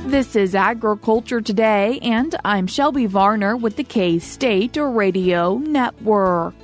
This is Agriculture Today, and I'm Shelby Varner with the K-State Radio Network.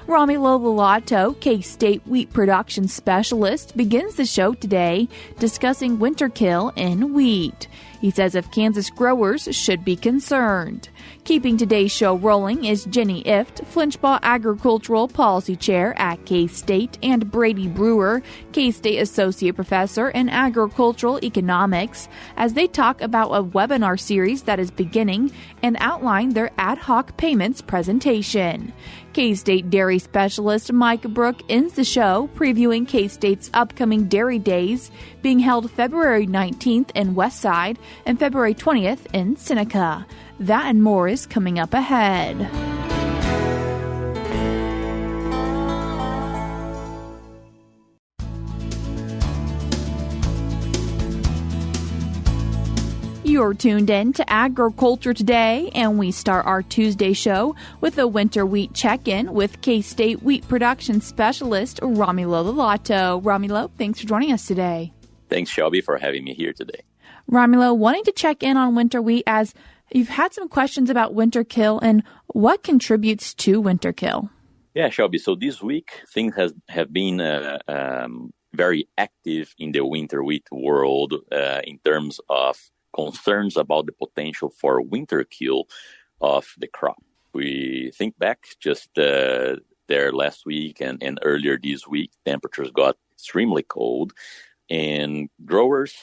Romulo Lollato, K-State wheat production specialist, begins the show today discussing winterkill in wheat. He says if Kansas growers should be concerned. Keeping today's show rolling is Jenny Ifft, Flinchbaugh Agricultural Policy Chair at K-State, and Brady Brewer, K-State Associate Professor in Agricultural Economics, as they talk about a webinar series that is beginning and outline their Ad-Hoc Payments presentation. K-State dairy specialist Mike Brouk ends the show previewing K-State's upcoming dairy days being held February 19th in Westside and February 20th in Seneca. That and more is coming up ahead. You're tuned in to Agriculture Today, and we start our Tuesday show with a winter wheat check-in with K-State wheat production specialist Romulo Lollato. Romulo, thanks for joining us today. Thanks, Shelby, for having me here today. Romulo, wanting to check in on winter wheat as you've had some questions about winterkill and what contributes to winterkill. Yeah, Shelby. So this week, things have been very active in the winter wheat world in terms of concerns about the potential for winterkill of the crop. We think back just there last week and earlier this week, temperatures got extremely cold, and growers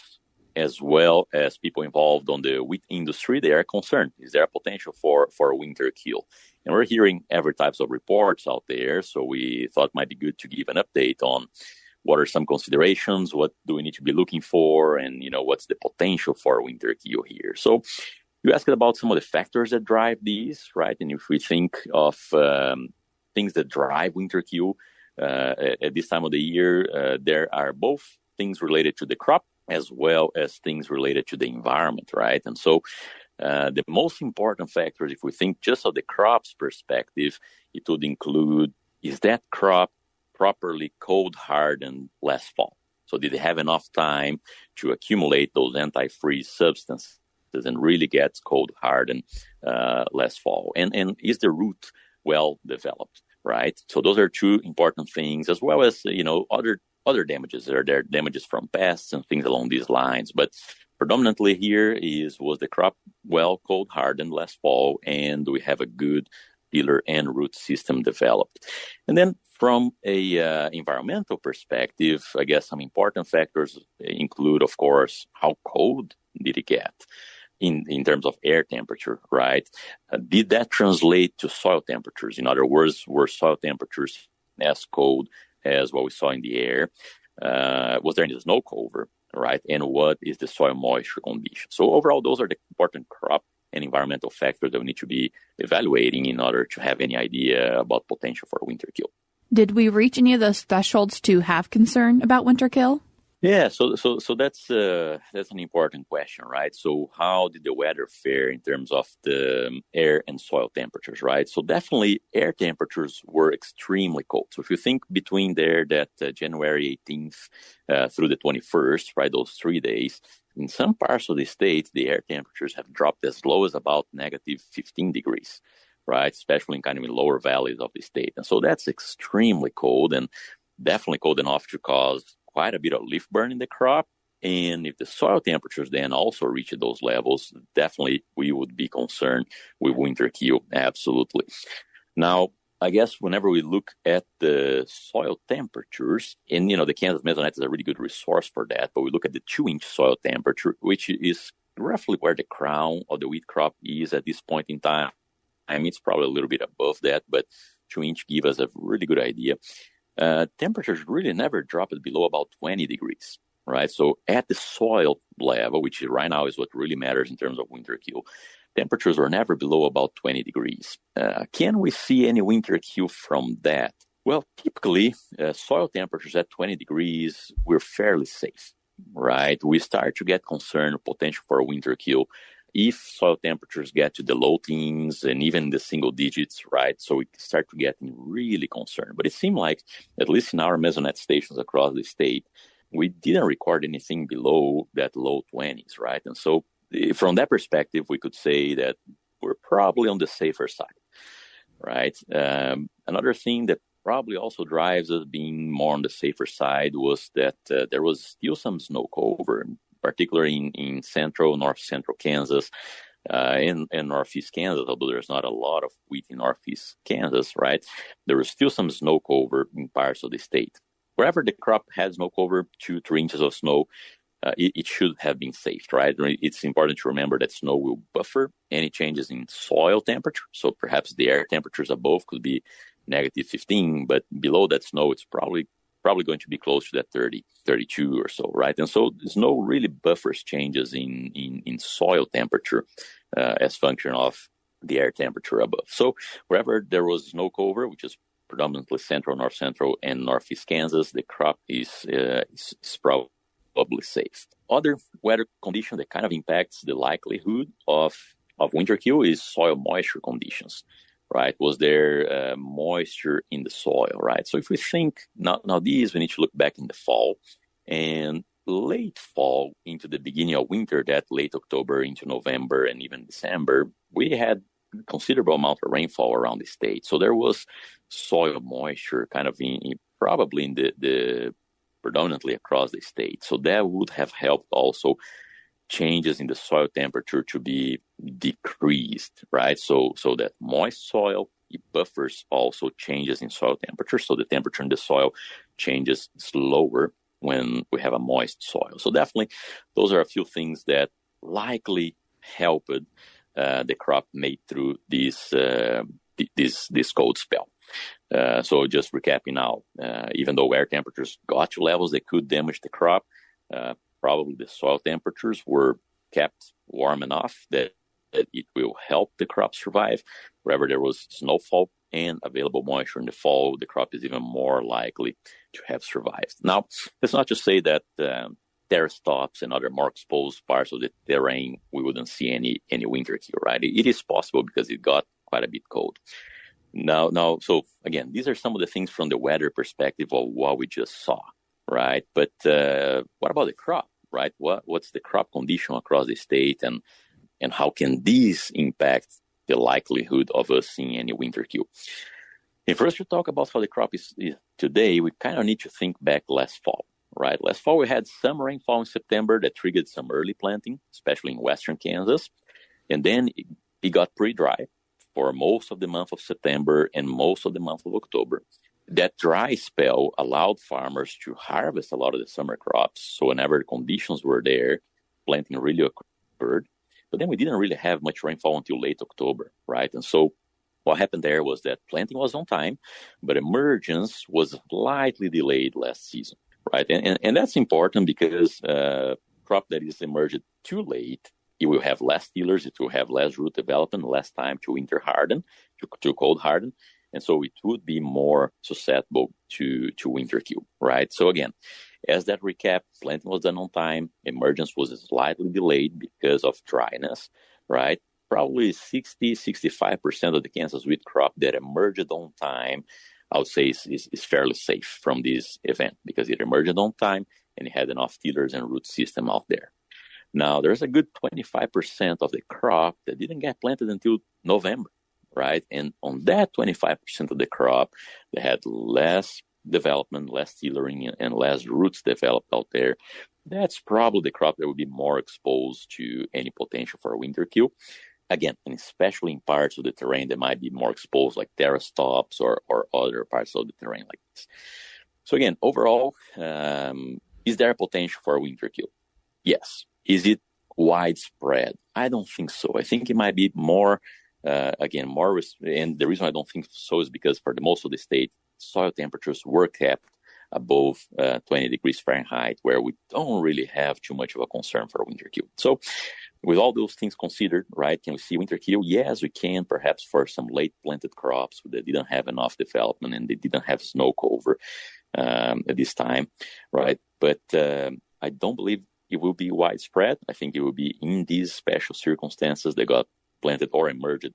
as well as people involved on the wheat industry, they are concerned. Is there a potential for winterkill? And we're hearing every types of reports out there, so we thought it might be good to give an update on what are some considerations, what do we need to be looking for, and, what's the potential for winterkill here. So you asked about some of the factors that drive these, right? And if we think of things that drive winterkill at this time of the year, there are both things related to the crop as well as things related to the environment, right? And so the most important factors, if we think just of the crop's perspective, it would include, is that crop properly cold hardened last fall? So did they have enough time to accumulate those anti-freeze substances and really get cold hardened last fall? And is the root well developed, right? So those are two important things, as well as, other damages. There are damages from pests and things along these lines. But predominantly here was the crop well cold hardened last fall, and we have a good pillar and root system developed. And then from a environmental perspective, I guess some important factors include, of course, how cold did it get in terms of air temperature, right? Did that translate to soil temperatures? In other words, were soil temperatures as cold as what we saw in the air? Was there any snow cover, right? And what is the soil moisture condition? So overall, those are the important crop and environmental factors that we need to be evaluating in order to have any idea about potential for winterkill. Did we reach any of those thresholds to have concern about winterkill? Yeah, so that's an important question, right? So how did the weather fare in terms of the air and soil temperatures, right? So definitely air temperatures were extremely cold. So if you think between that January 18th through the 21st, right, those 3 days, in some parts of the state, the air temperatures have dropped as low as about negative 15 degrees, right? Especially in kind of in lower valleys of the state. And so that's extremely cold, and definitely cold enough to cause quite a bit of leaf burn in the crop. And if the soil temperatures then also reach those levels, definitely we would be concerned with winterkill, absolutely. Now, I guess whenever we look at the soil temperatures, and the Kansas Mesonet is a really good resource for that, but we look at the 2-inch soil temperature, which is roughly where the crown of the wheat crop is at this point in time. I mean, it's probably a little bit above that, but 2-inch give us a really good idea. Temperatures really never dropped below about 20 degrees, right? So at the soil level, which right now is what really matters in terms of winterkill, temperatures were never below about 20 degrees. Can we see any winterkill from that? Well, typically, soil temperatures at 20 degrees, we're fairly safe, right? We start to get concerned, potential for winterkill if soil temperatures get to the low teens and even the single digits, right, so we start to get really concerned. But it seemed like, at least in our mesonet stations across the state, we didn't record anything below that low 20s, right? And so from that perspective, we could say that we're probably on the safer side, right? Another thing that probably also drives us being more on the safer side was that there was still some snow cover, particularly in north central Kansas, and northeast Kansas, although there's not a lot of wheat in northeast Kansas, right? There was still some snow cover in parts of the state. Wherever the crop had snow cover, 2-3 inches of snow, it should have been saved, right? It's important to remember that snow will buffer any changes in soil temperature. So perhaps the air temperatures above could be negative 15, but below that snow, it's probably going to be close to that 30, 32 or so, right? And so snow really buffers changes in soil temperature as function of the air temperature above. So wherever there was snow cover, which is predominantly central, north central, and northeast Kansas, the crop is probably safe. Other weather condition that kind of impacts the likelihood of winterkill is soil moisture conditions, right? Was there moisture in the soil, right? So if we think, now these, we need to look back in the fall and late fall into the beginning of winter, that late October into November and even December, we had considerable amount of rainfall around the state. So there was soil moisture kind of probably in the predominantly across the state. So that would have helped also changes in the soil temperature to be decreased, right? So that moist soil, it buffers also changes in soil temperature. So the temperature in the soil changes slower when we have a moist soil. So definitely those are a few things that likely helped the crop made through this cold spell. So just recapping now, even though air temperatures got to levels that could damage the crop, probably the soil temperatures were kept warm enough that it will help the crop survive. Wherever there was snowfall and available moisture in the fall, the crop is even more likely to have survived. Now, that's not to say that terrace tops and other more exposed parts of the terrain, we wouldn't see any winterkill, right? It is possible because it got quite a bit cold. Now, so again, these are some of the things from the weather perspective of what we just saw, right? But what about the crop, right? What's the crop condition across the state, and how can these impact the likelihood of us seeing any winterkill? And for us to talk about how the crop is today, we kind of need to think back last fall, right? Last fall, we had some rainfall in September that triggered some early planting, especially in western Kansas. And then it got pretty dry for most of the month of September and most of the month of October. That dry spell allowed farmers to harvest a lot of the summer crops. So whenever the conditions were there, planting really occurred. But then we didn't really have much rainfall until late October, right? And so what happened there was that planting was on time, but emergence was slightly delayed last season, right? And that's important because crop that is emerged too late, it will have less tillers, it will have less root development, less time to winter harden, to cold harden. And so it would be more susceptible to winterkill, right? So again, as that recap, planting was done on time, emergence was slightly delayed because of dryness, right? Probably 60-65% of the Kansas wheat crop that emerged on time, I would say is fairly safe from this event because it emerged on time and it had enough tillers and root system out there. Now, there's a good 25% of the crop that didn't get planted until November, right? And on that 25% of the crop, they had less development, less tillering, and less roots developed out there. That's probably the crop that would be more exposed to any potential for a winterkill. Again, and especially in parts of the terrain that might be more exposed, like terrace tops or other parts of the terrain like this. So again, overall, is there a potential for a winterkill? Yes. Is it widespread? I don't think so. I think it might be more, and the reason I don't think so is because for the most of the state, soil temperatures were kept above 20 degrees Fahrenheit, where we don't really have too much of a concern for winterkill. So with all those things considered, right, can we see winterkill? Yes, we can, perhaps for some late planted crops that didn't have enough development and they didn't have snow cover at this time, right? But I don't believe it will be widespread. I think it will be in these special circumstances that got planted or emerged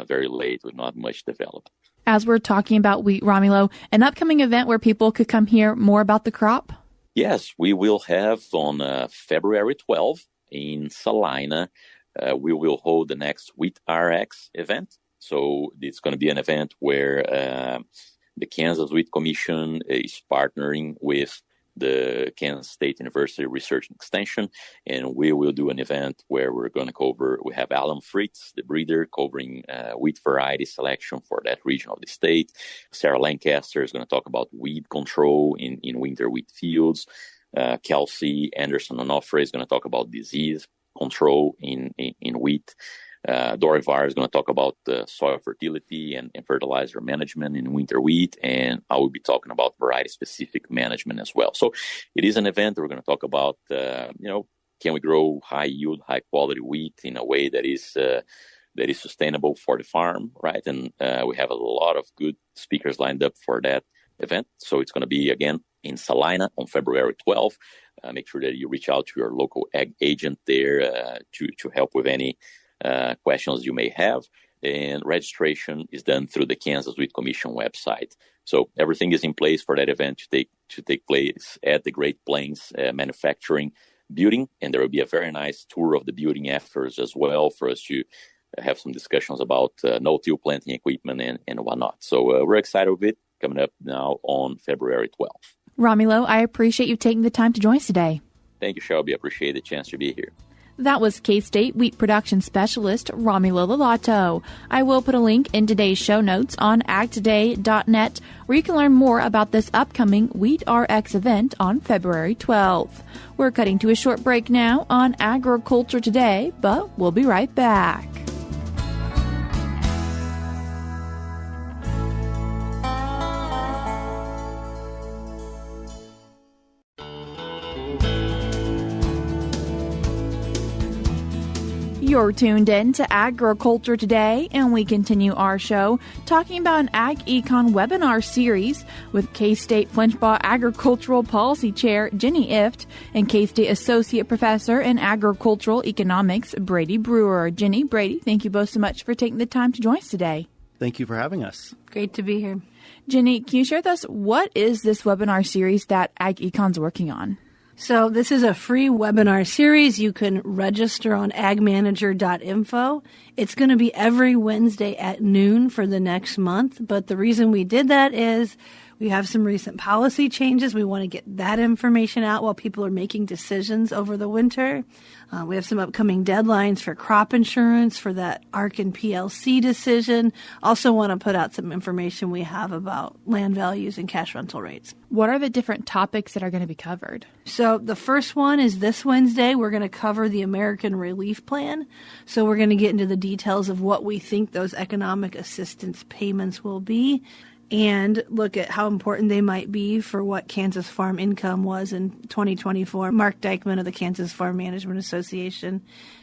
very late with not much developed. As we're talking about wheat, Romulo, an upcoming event where people could come hear more about the crop? Yes, we will have on February 12th in Salina. We will hold the next Wheat RX event. So it's going to be an event where the Kansas Wheat Commission is partnering with the Kansas State University Research and Extension, and we will do an event where we're going to cover, we have Alan Fritz, the breeder, covering wheat variety selection for that region of the state. Sarah Lancaster is going to talk about weed control in winter wheat fields. Kelsey Anderson Onofre is going to talk about disease control in wheat. Dory Var is going to talk about soil fertility and fertilizer management in winter wheat, and I will be talking about variety-specific management as well. So it is an event that we're going to talk about, can we grow high-yield, high-quality wheat in a way that is sustainable for the farm, right? And we have a lot of good speakers lined up for that event. So it's going to be, again, in Salina on February 12th. Make sure that you reach out to your local ag agent there to help with any questions you may have, and registration is done through the Kansas Wheat Commission website. So everything is in place for that event to take place at the Great Plains Manufacturing Building, and there will be a very nice tour of the building afterwards as well for us to have some discussions about no-till planting equipment and whatnot. So we're excited with it coming up now on February 12th. Romulo, I appreciate you taking the time to join us today. Thank you, Shelby. I appreciate the chance to be here. That was K-State Wheat Production Specialist Romulo Lollato. I will put a link in today's show notes on agtoday.net where you can learn more about this upcoming Wheat RX event on February 12th. We're cutting to a short break now on Agriculture Today, but we'll be right back. You're tuned in to Agriculture Today, and we continue our show talking about an Ag Econ webinar series with K-State Flinchbaugh Agricultural Policy Chair Jenny Ifft and K-State Associate Professor in Agricultural Economics Brady Brewer. Jenny, Brady, thank you both so much for taking the time to join us today. Thank you for having us. Great to be here. Jenny, can you share with us what is this webinar series that Ag Econ's working on? So this is a free webinar series. You can register on agmanager.info. It's going to be every Wednesday at noon for the next month. But the reason we did that is we have some recent policy changes. We want to get that information out while people are making decisions over the winter. We have some upcoming deadlines for crop insurance for that ARC and PLC decision. Also want to put out some information we have about land values and cash rental rates. What are the different topics that are going to be covered? So the first one is this Wednesday. We're going to cover the American Relief Plan. So we're going to get into the details of what we think those economic assistance payments will be, and look at how important they might be for what Kansas farm income was in 2024. Mark Dykman of the Kansas Farm Management Association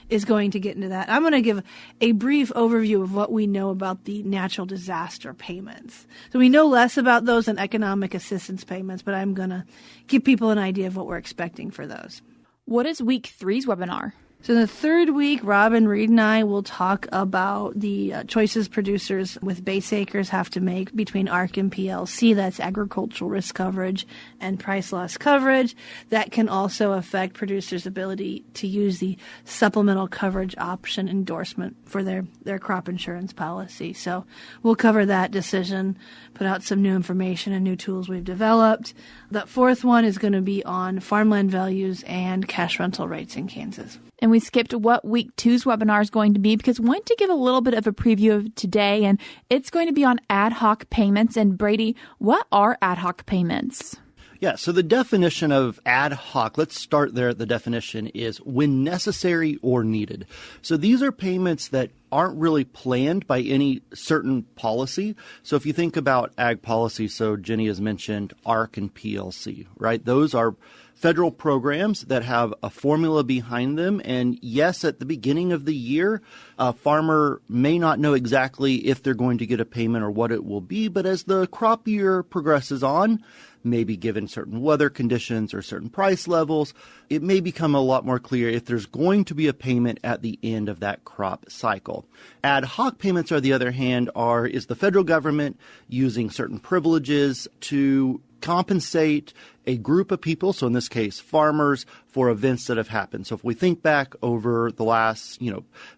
is going to get into that. I'm going to give a brief overview of what we know about the natural disaster payments. So we know less about those than economic assistance payments, but I'm going to give people an idea of what we're expecting for those. What is week 3's webinar? So the third week, Robin Reed and I will talk about the choices producers with base acres have to make between ARC and PLC. That's agricultural risk coverage and price loss coverage. That can also affect producers' ability to use the supplemental coverage option endorsement for their crop insurance policy. So we'll cover that decision, put out some new information and new tools we've developed. That fourth one is going to be on farmland values and cash rental rates in Kansas. And we skipped what week 2's webinar is going to be because we wanted to give a little bit of a preview of today, and it's going to be on ad-hoc payments. And Brady, what are ad-hoc payments? Yeah, so the definition of ad hoc, let's start there. The definition is when necessary or needed. So these are payments that aren't really planned by any certain policy. So if you think about ag policy, so Jenny has mentioned ARC and PLC, right? Those are federal programs that have a formula behind them. And yes, at the beginning of the year, a farmer may not know exactly if they're going to get a payment or what it will be. But as the crop year progresses on, maybe given certain weather conditions or certain price levels, it may become a lot more clear if there's going to be a payment at the end of that crop cycle. Ad hoc payments, on the other hand, is the federal government using certain privileges to compensate a group of people, so in this case, farmers, for events that have happened. So if we think back over the last,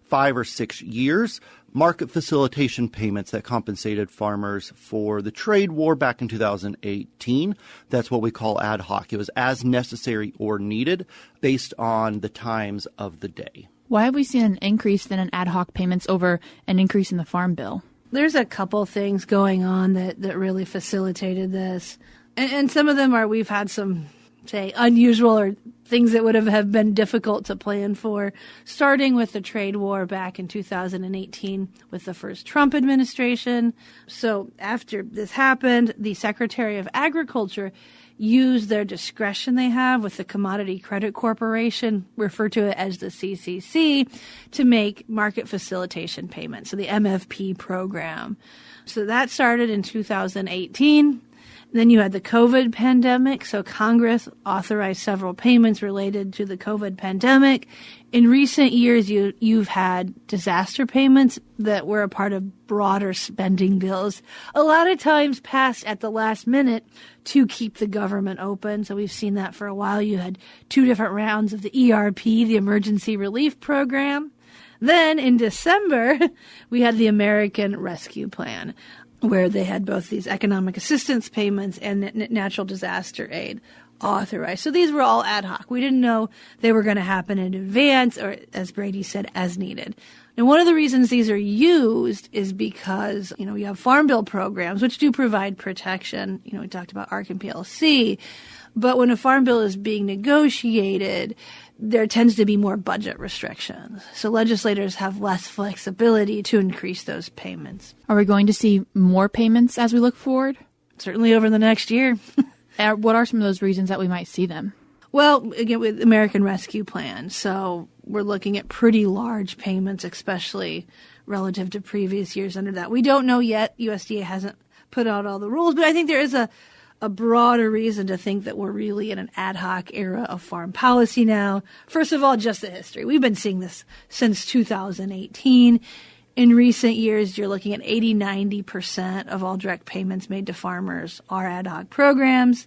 5 or 6 years, market facilitation payments that compensated farmers for the trade war back in 2018, that's what we call ad hoc. It was as necessary or needed based on the times of the day. Why have we seen an increase then in ad hoc payments over an increase in the Farm Bill? There's a couple things going on that really facilitated this. And some of them are we've had some, say, unusual or things that would have been difficult to plan for, starting with the trade war back in 2018 with the first Trump administration. So after this happened, the Secretary of Agriculture used their discretion they have with the Commodity Credit Corporation, referred to it as the CCC, to make market facilitation payments, so the MFP program. So that started in 2018. Then you had the COVID pandemic, so Congress authorized several payments related to the COVID pandemic. In recent years, you've had disaster payments that were a part of broader spending bills, a lot of times passed at the last minute to keep the government open. So we've seen that for a while. You had 2 different rounds of the ERP, the Emergency Relief Program. Then in December, we had the American Rescue Plan, where they had both these economic assistance payments and natural disaster aid authorized. So these were all ad hoc. We didn't know they were going to happen in advance, or as Brady said, as needed. And one of the reasons these are used is because, you have Farm Bill programs, which do provide protection. We talked about ARC and PLC. But when a Farm Bill is being negotiated, there tends to be more budget restrictions. So legislators have less flexibility to increase those payments. Are we going to see more payments as we look forward? Certainly over the next year. What are some of those reasons that we might see them? Well, again, with American Rescue Plan. So we're looking at pretty large payments, especially relative to previous years under that. We don't know yet. USDA hasn't put out all the rules, but I think there is a broader reason to think that we're really in an ad hoc era of farm policy now. First of all, just the history. We've been seeing this since 2018. In recent years, you're looking at 80-90% of all direct payments made to farmers are ad hoc programs.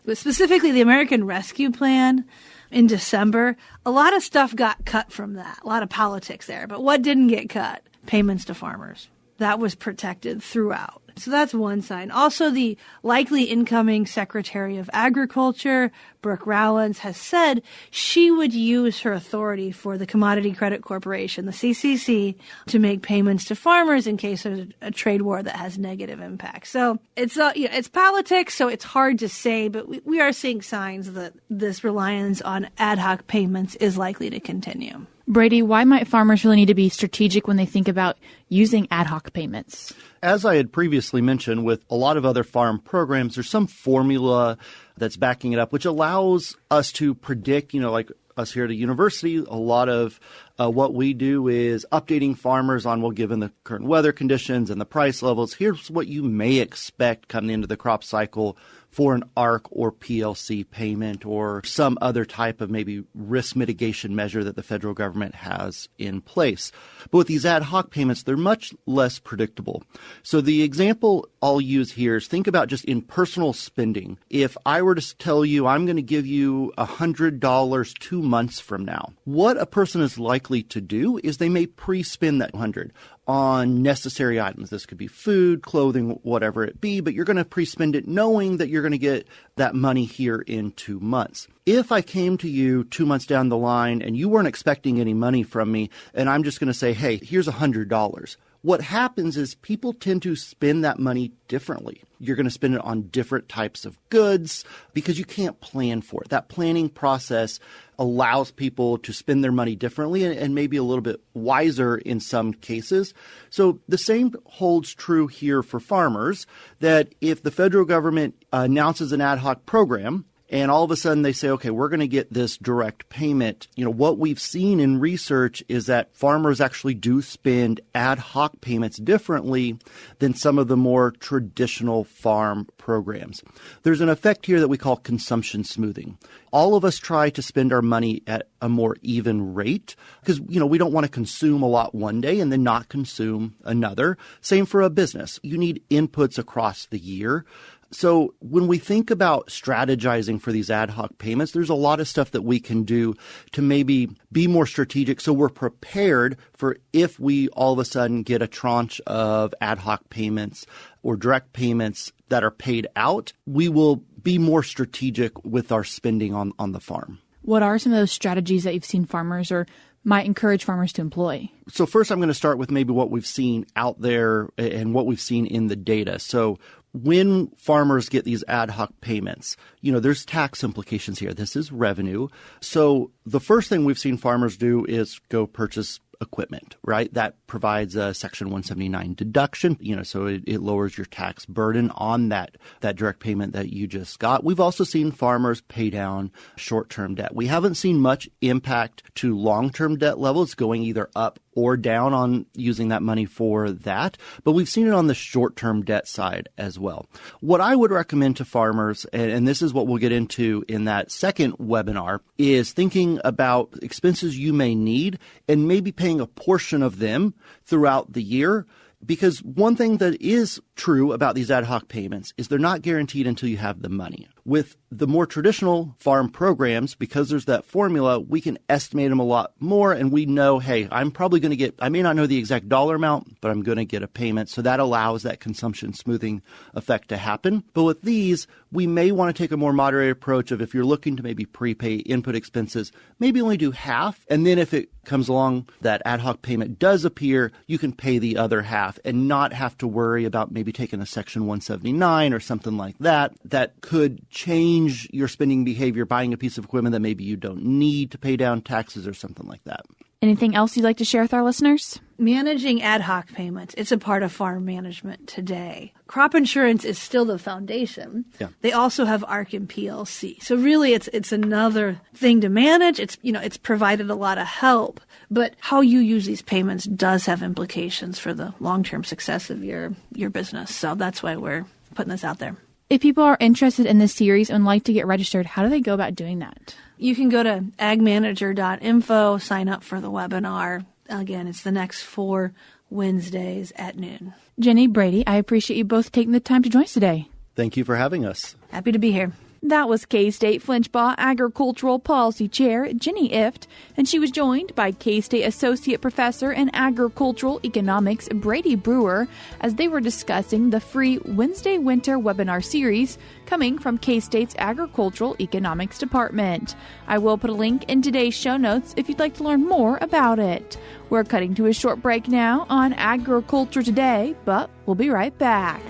But specifically, the American Rescue Plan in December, a lot of stuff got cut from that, a lot of politics there. But what didn't get cut? Payments to farmers. That was protected throughout. So that's one sign. Also, the likely incoming Secretary of Agriculture, Brooke Rowlands, has said she would use her authority for the Commodity Credit Corporation, the CCC, to make payments to farmers in case of a trade war that has negative impact. So it's politics, so it's hard to say, but we are seeing signs that this reliance on ad hoc payments is likely to continue. Brady, why might farmers really need to be strategic when they think about using ad hoc payments? As I had previously mentioned, with a lot of other farm programs, there's some formula that's backing it up, which allows us to predict, like us here at a university, a lot of what we do is updating farmers on, well, given the current weather conditions and the price levels, here's what you may expect coming into the crop cycle for an ARC or PLC payment or some other type of maybe risk mitigation measure that the federal government has in place. But with these ad hoc payments, they're much less predictable. So the example I'll use here is think about just in personal spending. If I were to tell you I'm going to give you $100 2 months from now, what a person is likely to do is they may pre-spend that $100 on necessary items. This could be food, clothing, whatever it be, but you're going to pre-spend it knowing that you're going to get that money here in 2 months. If I came to you 2 months down the line and you weren't expecting any money from me, and I'm just going to say, hey, here's $100. What happens is people tend to spend that money differently. You're going to spend it on different types of goods because you can't plan for it. That planning process allows people to spend their money differently and maybe a little bit wiser in some cases. So the same holds true here for farmers, that if the federal government announces an ad hoc program And all of a sudden they say, okay, we're going to get this direct payment. What we've seen in research is that farmers actually do spend ad hoc payments differently than some of the more traditional farm programs. There's an effect here that we call consumption smoothing. All of us try to spend our money at a more even rate because, we don't want to consume a lot one day and then not consume another. Same for a business. You need inputs across the year. So when we think about strategizing for these ad hoc payments, there's a lot of stuff that we can do to maybe be more strategic so we're prepared for if we all of a sudden get a tranche of ad hoc payments or direct payments that are paid out, we will be more strategic with our spending on the farm. What are some of those strategies that you've seen farmers or might encourage farmers to employ? So first, I'm going to start with maybe what we've seen out there and what we've seen in the data. So when farmers get these ad hoc payments, there's tax implications here. This is revenue. So the first thing we've seen farmers do is go purchase equipment, right? That provides a Section 179 deduction, so it lowers your tax burden on that direct payment that you just got. We've also seen farmers pay down short-term debt. We haven't seen much impact to long-term debt levels going either up or down on using that money for that, but we've seen it on the short-term debt side as well. What I would recommend to farmers, and this is what we'll get into in that second webinar, is thinking about expenses you may need and maybe paying a portion of them throughout the year. Because one thing that is true about these ad hoc payments is they're not guaranteed until you have the money. With the more traditional farm programs, because there's that formula, we can estimate them a lot more and we know, hey, I'm probably going to get, I may not know the exact dollar amount, but I'm going to get a payment. So that allows that consumption smoothing effect to happen. But with these, we may want to take a more moderated approach of if you're looking to maybe prepay input expenses, maybe only do half. And then if it comes along that ad hoc payment does appear, you can pay the other half and not have to worry about maybe taking a Section 179 or something like that could change your spending behavior, buying a piece of equipment that maybe you don't need to pay down taxes or something like that. Anything else you'd like to share with our listeners? Managing ad hoc payments, it's a part of farm management today. Crop insurance is still the foundation. Yeah. They also have ARC and PLC. So really it's another thing to manage. It's provided a lot of help, but how you use these payments does have implications for the long-term success of your business. So that's why we're putting this out there. If people are interested in this series and like to get registered, how do they go about doing that? You can go to agmanager.info, sign up for the webinar. Again, it's the next 4 Wednesdays at noon. Jenny, Brady, I appreciate you both taking the time to join us today. Thank you for having us. Happy to be here. That was K-State Flinchbaugh Agricultural Policy Chair Jenny Ifft, and she was joined by K-State Associate Professor in Agricultural Economics Brady Brewer as they were discussing the free Wednesday Winter webinar series coming from K-State's Agricultural Economics Department. I will put a link in today's show notes if you'd like to learn more about it. We're cutting to a short break now on Agriculture Today, but we'll be right back.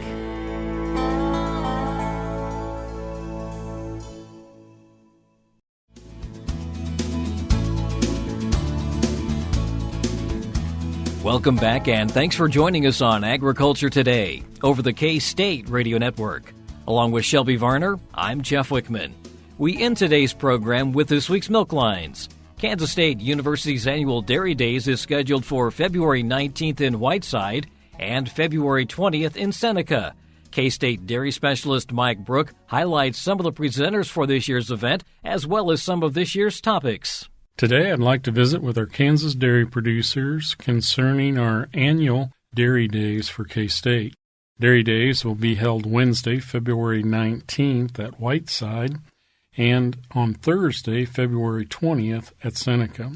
Welcome back, and thanks for joining us on Agriculture Today over the K-State Radio Network. Along with Shelby Varner, I'm Jeff Wickman. We end today's program with this week's Milk Lines. Kansas State University's annual Dairy Days is scheduled for February 19th in Whiteside and February 20th in Seneca. K-State Dairy Specialist Mike Brouk highlights some of the presenters for this year's event, as well as some of this year's topics. Today, I'd like to visit with our Kansas dairy producers concerning our annual Dairy Days for K-State. Dairy Days will be held Wednesday, February 19th at Whiteside, and on Thursday, February 20th at Seneca.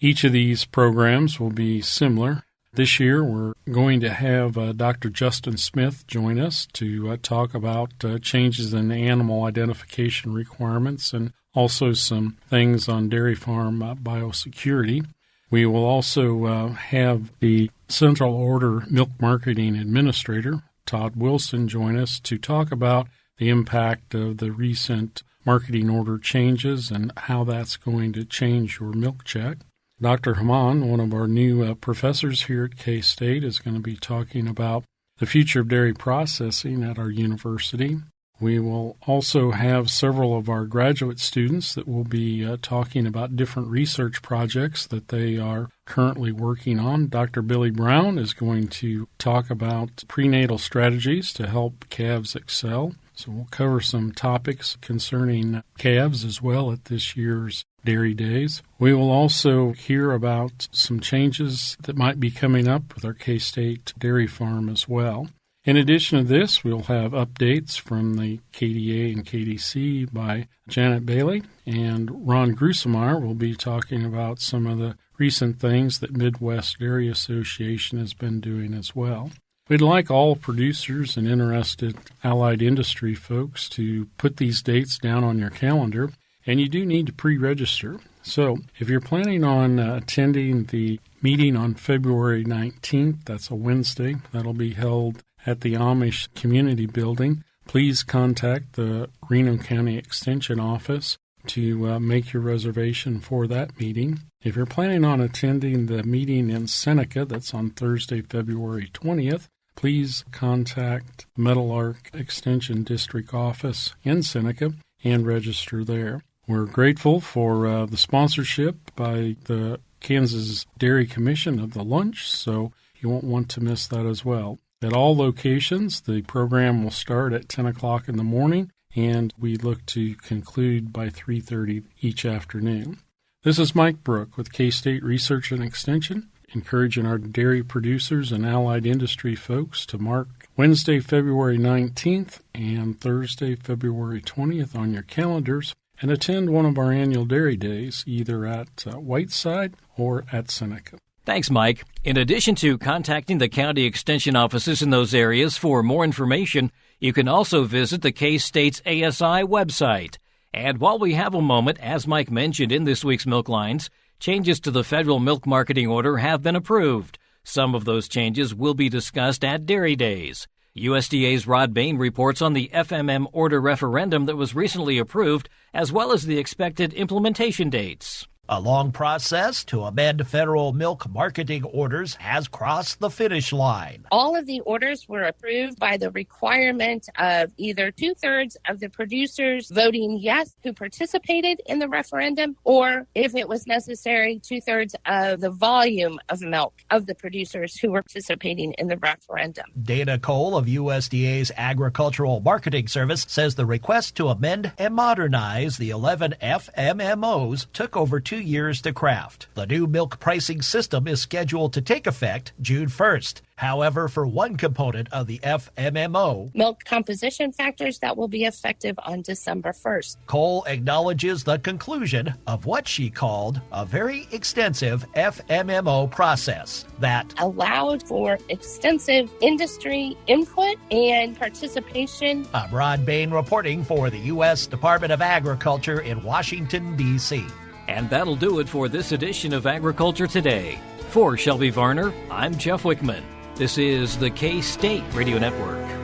Each of these programs will be similar. This year, we're going to have Dr. Justin Smith join us to talk about changes in animal identification requirements and also some things on dairy farm biosecurity. We will also have the Central Order Milk Marketing Administrator, Todd Wilson, join us to talk about the impact of the recent marketing order changes and how that's going to change your milk check. Dr. Haman, one of our new professors here at K-State, is going to be talking about the future of dairy processing at our university. We will also have several of our graduate students that will be talking about different research projects that they are currently working on. Dr. Billy Brown is going to talk about prenatal strategies to help calves excel. So we'll cover some topics concerning calves as well at this year's Dairy Days. We will also hear about some changes that might be coming up with our K-State dairy farm as well. In addition to this, we'll have updates from the KDA and KDC by Janet Bailey, and Ron Grusemeyer will be talking about some of the recent things that Midwest Dairy Association has been doing as well. We'd like all producers and interested allied industry folks to put these dates down on your calendar, and you do need to pre-register. So if you're planning on attending the meeting on February 19th, that's a Wednesday, that'll be held at the Amish Community Building, please contact the Reno County Extension Office to make your reservation for that meeting. If you're planning on attending the meeting in Seneca, that's on Thursday, February 20th, please contact Meadowlark Extension District Office in Seneca and register there. We're grateful for the sponsorship by the Kansas Dairy Commission of the lunch, so you won't want to miss that as well. At all locations, the program will start at 10 o'clock in the morning, and we look to conclude by 3:30 each afternoon. This is Mike Brouk with K-State Research and Extension, encouraging our dairy producers and allied industry folks to mark Wednesday, February 19th and Thursday, February 20th on your calendars and attend one of our annual Dairy Days, either at Whiteside or at Seneca. Thanks, Mike. In addition to contacting the county extension offices in those areas for more information, you can also visit the K-State's ASI website. And while we have a moment, as Mike mentioned in this week's Milk Lines, changes to the federal milk marketing order have been approved. Some of those changes will be discussed at Dairy Days. USDA's Rod Bain reports on the FMM order referendum that was recently approved, as well as the expected implementation dates. A long process to amend federal milk marketing orders has crossed the finish line. All of the orders were approved by the requirement of either 2/3 of the producers voting yes who participated in the referendum, or if it was necessary, 2/3 of the volume of milk of the producers who were participating in the referendum. Dana Cole of USDA's Agricultural Marketing Service says the request to amend and modernize the 11 FMMOs took over 2 years to craft. The new milk pricing system is scheduled to take effect June 1st. However, for one component of the FMMO, milk composition factors, that will be effective on December 1st. Cole acknowledges the conclusion of what she called a very extensive FMMO process that allowed for extensive industry input and participation. I'm Rod Bain reporting for the U.S. Department of Agriculture in Washington, D.C. And that'll do it for this edition of Agriculture Today. For Shelby Varner, I'm Jeff Wickman. This is the K-State Radio Network.